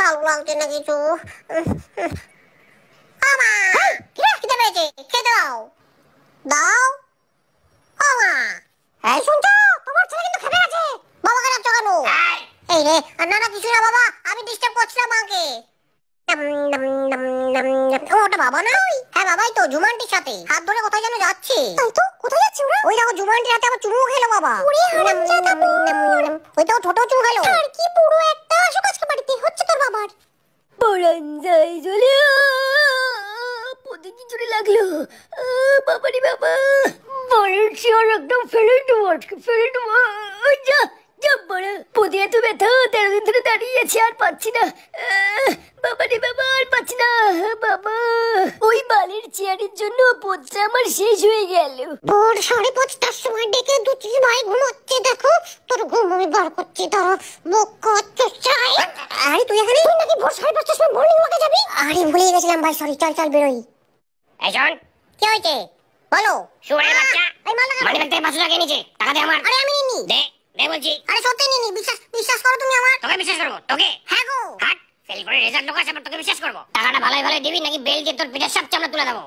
ভালো লাগছে না কিছু। আমা খিদে পেয়েছে, খেতে দাও। দাও আমা। এই শুনছো, তোমার ছেলে কিন্তু খেপে গেছে। বাবাকে ডাকছো কেন? এই রে, না না কিছু না বাবা, আমি ডিস্টার্ব করছিলাম মাকে। ওটা বাবা নয়? হ্যাঁ বাবাই তো, জুমানটির সাথে হাত ধরে কোথায় যেন যাচ্ছে। তাই তো, কোথায় যাচ্ছে ওরা? ওই দেখো জুমানটির হাতে আবার চুমু খেলো বাবা। ওরে হারামজাদা বোন। ওই তো ছোট চুমু খেলো। আর কি পুরো একটা আসুক আজকে বাড়িতে, হচ্ছে তোর বাবার। পড়ান যাই চলে পদে কি জোরে লাগলো। বাবারে বাবা, বলের চেয়ার একদম ফেলে দেবো, আজকে ফেলে দেবো। যা যা বড় পদে এত ব্যথা, 13 দিন ধরে দাঁড়িয়ে আছি, আর পাচ্ছি না। বাবারে বাবা, আর পাচ্ছি না বাবা। ওই বালের চেয়ারের জন্য পদটা আমার শেষ হয়ে গেল। ভোর 5:30টার সময় ডেকে দুটি ভাই ঘুমোচ্ছে, দেখো তোর ঘুম আমি বার করছি। ধরো মুখ চাই। আরে তুই এখানে? তুই নাকি ভোর 5:30টার সময় মর্নিং ওয়াকে যাবি? আরে ভুলে গেছিলাম ভাই, সরি। চল চল বেরোই। এই শোন, কি হয়েছে বলো। শুয়োরের বাচ্চা, এই মাল লাগা। মানিব্যাগ থেকে 500 টাকা নিচে টাকা দে আমার। আরে আমি নিনি। দে দে বলছি। আরে সত্যি নিনি, বিশ্বাস করো তুমি আমার। তোকে বিশ্বাস করবো? তোকে? হ্যাঁ গো। হাট, ফেল করে রেজাল্ট ঢোকাস, আবার তোকে বিশ্বাস করবো? টাকাটা ভালোই ভালোই দিবি নাকি বেল দিয়ে তোর পিঠের সব চামড়া তুলে দেবো।